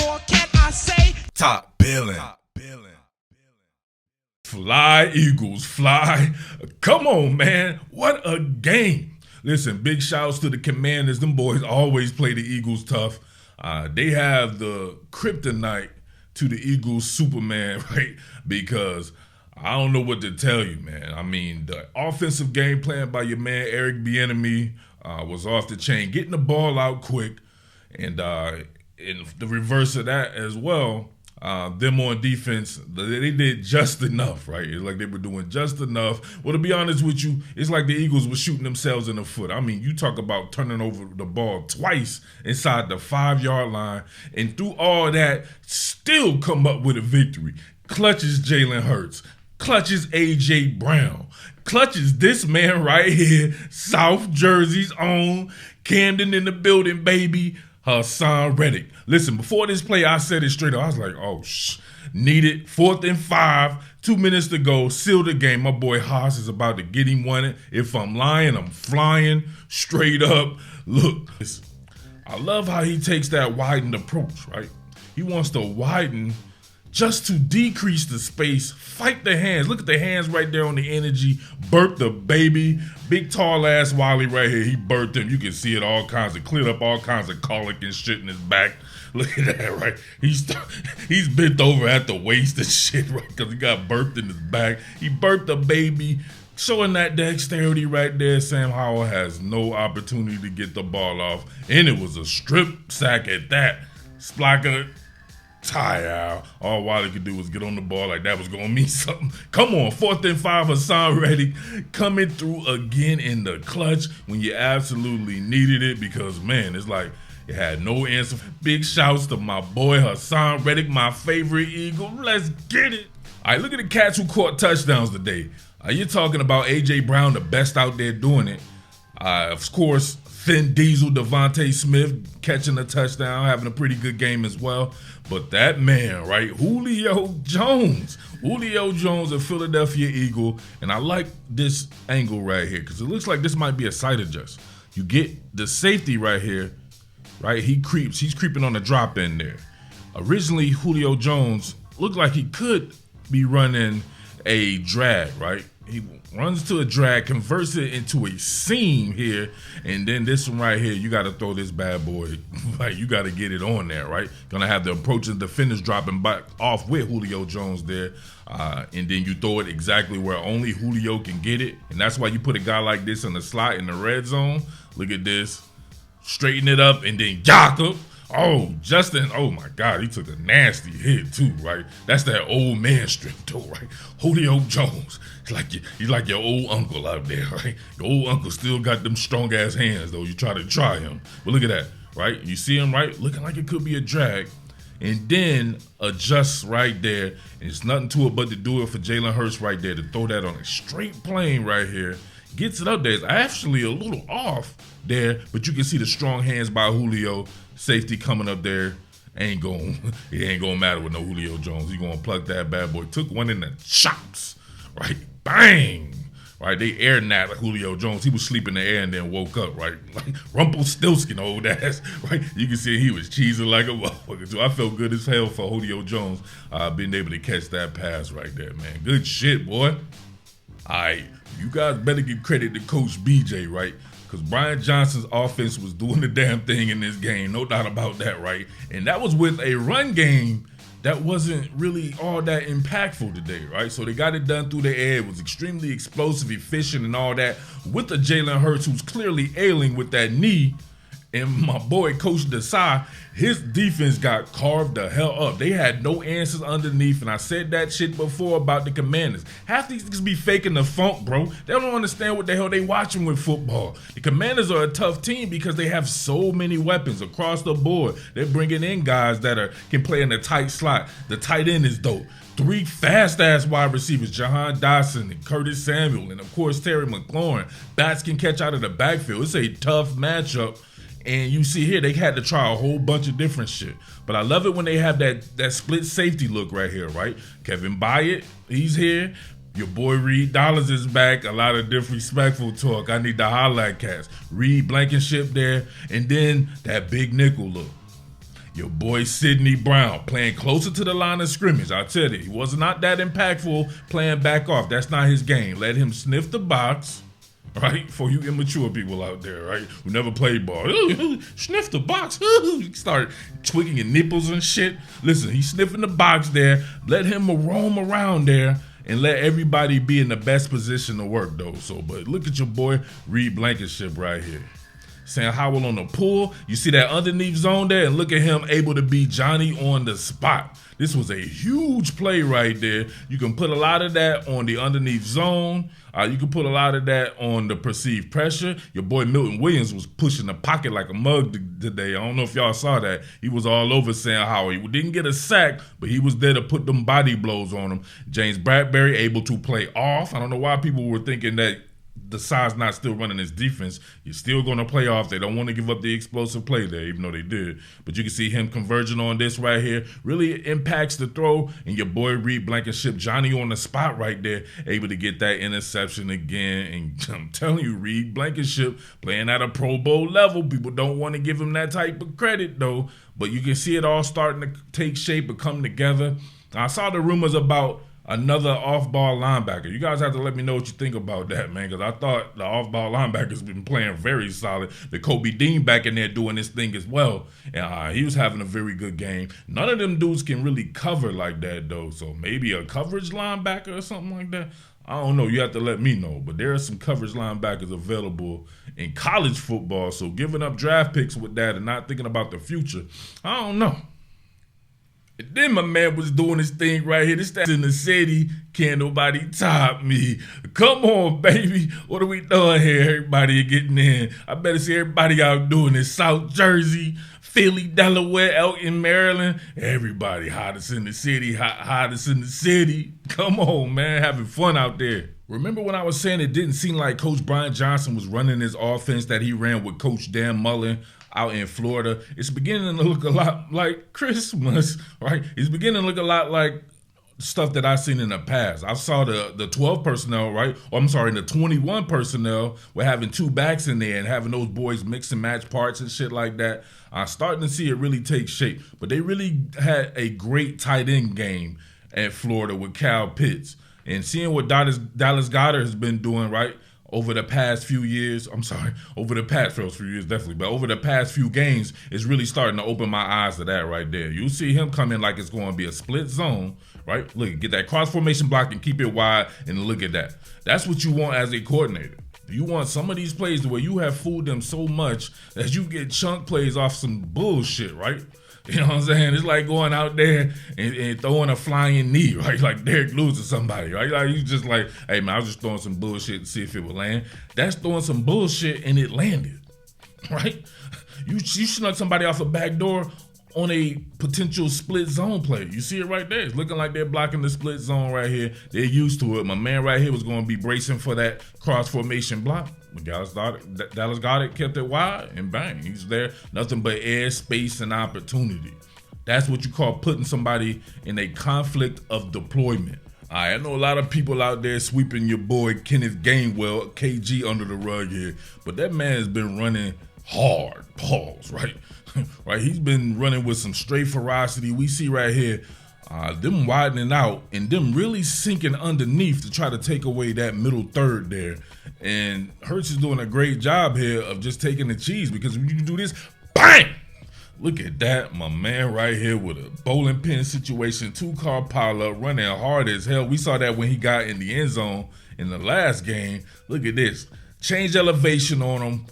more can I say? Top Billin. Fly, Eagles, fly. Come on, man. What a game. Listen, big shouts to the Commanders. Them boys always play the Eagles tough. They have the kryptonite to the Eagles Superman, right? Because I don't know what to tell you, man. I mean, the offensive game plan by your man Eric Bieniemy was off the chain. Getting the ball out quick. And in the reverse of that as well, them on defense, they did just enough, right? It's like they were doing just enough. Well, to be honest with you, it's like the Eagles were shooting themselves in the foot. I mean, you talk about turning over the ball twice inside the 5-yard line, and through all that, still come up with a victory. Clutches Jalen Hurts. Clutches A.J. Brown. Clutches this man right here, South Jersey's own, Camden in the building, baby, Hassan Reddick. Listen, before this play, I said it straight up. I was like, oh, need it. 4th and 5, 2 minutes to go, seal the game. My boy Haas is about to get him one. If I'm lying, I'm flying straight up. Look, I love how he takes that widened approach, right? He wants to widen just to decrease the space, fight the hands. Look at the hands right there on the energy. Burp the baby. Big tall ass Wally right here. He burped him. You can see it cleared up all kinds of colic and shit in his back. Look at that, right? He's bent over at the waist and shit, right? Because he got burped in his back. He burped the baby, showing that dexterity right there. Sam Howell has no opportunity to get the ball off. And it was a strip sack at that. Splacker. Tie out. All Wiley could do was get on the ball like that was going to mean something. Come on, 4th and 5, Hassan Reddick coming through again in the clutch when you absolutely needed it because, man, it's like it had no answer. Big shouts to my boy Hassan Reddick, my favorite Eagle. Let's get it. All right, look at the cats who caught touchdowns today. You're talking about A.J. Brown, the best out there doing it. Of course, Thin Diesel, Devontae Smith catching a touchdown, having a pretty good game as well. But that man, right, Julio Jones a Philadelphia Eagle. And I like this angle right here because it looks like this might be a sight adjust. You get the safety right here, right? He's creeping on the drop in there. Originally, Julio Jones looked like he could be running a drag, right? He runs to a drag, converts it into a seam here, and then this one right here, you got to throw this bad boy. Like, you got to get it on there, right? Gonna have the approaching defenders dropping back off with Julio Jones there, and then you throw it exactly where only Julio can get it, and that's why you put a guy like this in the slot in the red zone. Look at this. Straighten it up, and then Jakob. Oh, Justin, oh my God, he took a nasty hit too, right? That's that old man strength too, right? Julio Jones, he's like your old uncle out there, right? Your old uncle still got them strong ass hands though. You try him, but look at that, right? You see him, right? Looking like it could be a drag, and then adjust right there, and it's nothing to it but to do it for Jalen Hurts right there to throw that on a straight plane right here. Gets it up there. It's actually a little off there, but you can see the strong hands by Julio. Safety coming up there. It ain't gonna matter with no Julio Jones. He's gonna pluck that bad boy. Took one in the chops, right? Bang! Right, they air napped Julio Jones. He was sleeping in the air and then woke up, right? Like Rumpelstiltskin, old ass, right? You can see he was cheesing like a motherfucker too. I felt good as hell for Julio Jones being able to catch that pass right there, man. Good shit, boy. All right, you guys better give credit to Coach BJ, right? Because Brian Johnson's offense was doing the damn thing in this game, no doubt about that, right? And that was with a run game that wasn't really all that impactful today, right? So they got it done through the air. It was extremely explosive, efficient, and all that with the Jalen Hurts, who's clearly ailing with that knee. And my boy, Coach Desai, his defense got carved the hell up. They had no answers underneath, and I said that shit before about the Commanders. Half these niggas be faking the funk, bro. They don't understand what the hell they watching with football. The Commanders are a tough team because they have so many weapons across the board. They're bringing in guys that can play in the tight slot. The tight end is dope. 3 fast-ass wide receivers, Jahan Dotson and Curtis Samuel, and of course Terry McLaurin. Bats can catch out of the backfield. It's a tough matchup. And you see here, they had to try a whole bunch of different shit. But I love it when they have that split safety look right here, right? Kevin Byard, he's here. Your boy Reed Dollars is back. A lot of disrespectful talk. I need to holler at cats. Reed Blankenship there. And then that big nickel look. Your boy Sidney Brown playing closer to the line of scrimmage. I tell you, he was not that impactful playing back off. That's not his game. Let him sniff the box, right? For you immature people out there, right? Who never played ball. Sniff the box. Start twigging your nipples and shit. Listen, he's sniffing the box there. Let him roam around there and let everybody be in the best position to work, though. So, but look at your boy Reed Blankenship right here. Sam Howell on the pull. You see that underneath zone there? And look at him able to be Johnny on the spot. This was a huge play right there. You can put a lot of that on the underneath zone. You can put a lot of that on the perceived pressure. Your boy Milton Williams was pushing the pocket like a mug today. I don't know if y'all saw that. He was all over Sam Howell. He didn't get a sack, but he was there to put them body blows on him. James Bradbury able to play off. I don't know why people were thinking that the side's not still running his defense. You're still going to play off. They don't want to give up the explosive play there, even though they did. But you can see him converging on this right here. Really impacts the throw. And your boy Reed Blankenship, Johnny on the spot right there, able to get that interception again. And I'm telling you, Reed Blankenship playing at a Pro Bowl level. People don't want to give him that type of credit, though. But you can see it all starting to take shape and come together. I saw the rumors about another off-ball linebacker. You guys have to let me know what you think about that, man, because I thought the off-ball linebacker's been playing very solid. The Kobe Dean back in there doing his thing as well, and he was having a very good game. None of them dudes can really cover like that, though, so maybe a coverage linebacker or something like that. I don't know. You have to let me know, but there are some coverage linebackers available in college football, so giving up draft picks with that and not thinking about the future, I don't know. And then my man was doing his thing right here. This in the city, can't nobody top me. Come on, baby. What are we doing here? Everybody getting in. I better see everybody out doing this. South Jersey, Philly, Delaware, Elton, Maryland. Everybody hottest in the city, hottest in the city. Come on, man. Having fun out there. Remember when I was saying it didn't seem like Coach Brian Johnson was running his offense that he ran with Coach Dan Mullen out in Florida? It's beginning to look a lot like Christmas, right? It's beginning to look a lot like stuff that I've seen in the past. I saw the 12 personnel, right? Or I'm sorry, the 21 personnel were having two backs in there and having those boys mix and match parts and shit like that. I'm starting to see it really take shape. But they really had a great tight end game at Florida with Cal Pitts. And seeing what Dallas Goedert has been doing, right, over the past few years, over the past few years definitely, but over the past few games, it's really starting to open my eyes to that right there. You see him come in like it's going to be a split zone, right? Look, get that cross formation block and keep it wide, and look at that. That's what you want as a coordinator. You want some of these plays where you have fooled them so much that you get chunk plays off some bullshit, right? You know what I'm saying? It's like going out there and throwing a flying knee, right? Like Derek Lewis or somebody, right? Like you just like, hey man, I was just throwing some bullshit to see if it would land. That's throwing some bullshit and it landed, right? You snuck somebody off a back door on a potential split zone play. You see it right there. It's looking like they're blocking the split zone right here. They're used to it. My man right here was going to be bracing for that cross formation block. But Dallas Goedert kept it wide, and bang, he's there. Nothing but air, space, and opportunity. That's what you call putting somebody in a conflict of deployment. I know a lot of people out there sweeping your boy Kenneth Gainwell, KG, under the rug here, but that man has been running hard, pause, right? Right, he's been running with some straight ferocity. We see right here, them widening out and them really sinking underneath to try to take away that middle third there. And Hurts is doing a great job here of just taking the cheese, because when you do this, bang! Look at that, my man right here with a bowling pin situation, 2-car pileup, running hard as hell. We saw that when he got in the end zone in the last game. Look at this, change elevation on him.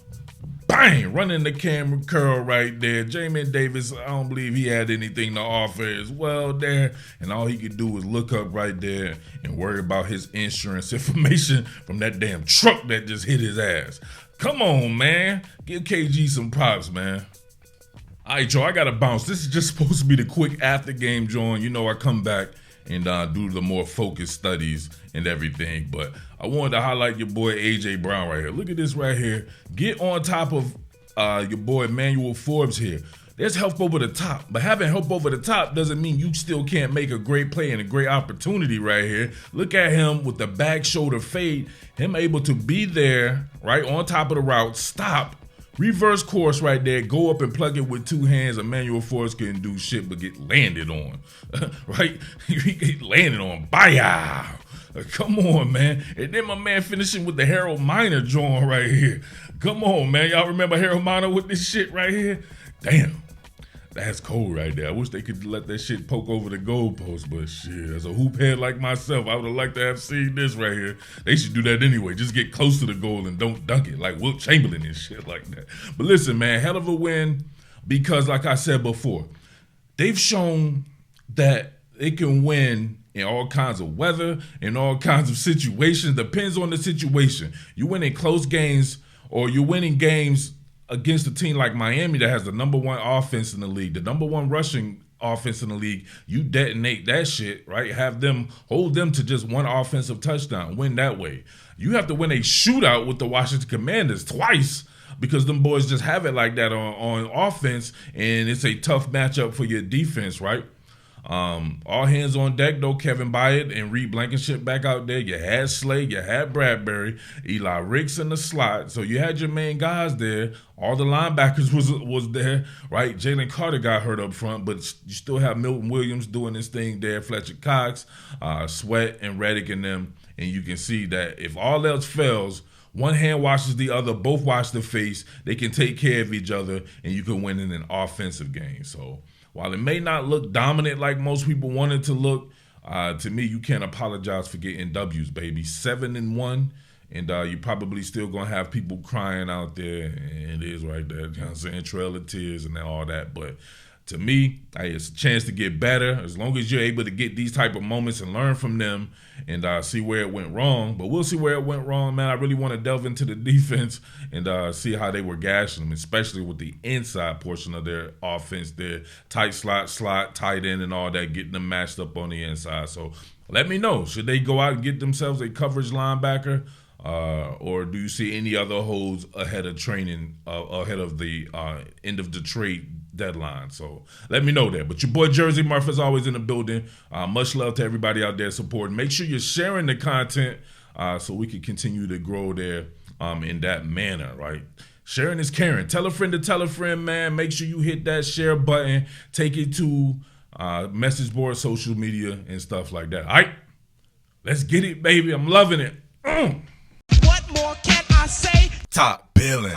Bang! Running the camera curl right there. Jamin Davis, I don't believe he had anything to offer as well there. And all he could do was look up right there and worry about his insurance information from that damn truck that just hit his ass. Come on, man. Give KG some props, man. All right, y'all, I got to bounce. This is just supposed to be the quick after game, John. You know I come back and do the more focused studies and everything. But I wanted to highlight your boy A.J. Brown right here. Look at this right here. Get on top of your boy Emmanuel Forbes here. There's help over the top, but having help over the top doesn't mean you still can't make a great play and a great opportunity right here. Look at him with the back shoulder fade, him able to be there, right, on top of the route, stop, Reverse course right there. Go up and plug it with two hands. Emmanuel Forrest couldn't do shit but get landed on. Right? He get landed on. Bye. Come on, man. And then my man finishing with the Harold Miner joint right here. Come on, man. Y'all remember Harold Miner with this shit right here? Damn. That's cold right there. I wish they could let that shit poke over the goalpost, but shit, as a hoop head like myself, I would have liked to have seen this right here. They should do that anyway. Just get close to the goal and don't dunk it like Wilt Chamberlain and shit like that. But listen, man, hell of a win because, like I said before, they've shown that they can win in all kinds of weather, in all kinds of situations. Depends on the situation. You win in close games or you're winning games against a team like Miami that has the number one offense in the league, the number one rushing offense in the league. You detonate that shit, right? Hold them to just one offensive touchdown, win that way. You have to win a shootout with the Washington Commanders twice because them boys just have it like that on offense, and it's a tough matchup for your defense, right? All hands on deck though. Kevin Byard and Reed Blankenship back out there. You had Slade, you had Bradbury, Eli Ricks in the slot. So you had your main guys there. All the linebackers was there, right? Jalen Carter got hurt up front, but you still have Milton Williams doing this thing there. Fletcher Cox, Sweat, and Reddick in them. And you can see that if all else fails, one hand washes the other, both wash the face. They can take care of each other, and you can win in an offensive game. So while it may not look dominant like most people want it to look, to me, you can't apologize for getting W's, baby. 7-1, and you're probably still going to have people crying out there, and it is right there, you know what I'm saying, Trail of Tears and all that. But to me, it's a chance to get better as long as you're able to get these type of moments and learn from them and see where it went wrong. But we'll see where it went wrong, man. I really want to delve into the defense and see how they were gashing them, especially with the inside portion of their offense, their tight slot, tight end and all that, getting them matched up on the inside. So let me know. Should they go out and get themselves a coverage linebacker? Or do you see any other holes ahead of training, ahead of the end of the trade deadline? So let me know that. But your boy Jersey Murph is always in the building. Much love to everybody out there supporting. Make sure you're sharing the content so we can continue to grow there in that manner, right? Sharing is caring. Tell a friend to tell a friend, man. Make sure you hit that share button. Take it to message board, social media, and stuff like that. All right, let's get it, baby. I'm loving it. What more can I say? Top Billin.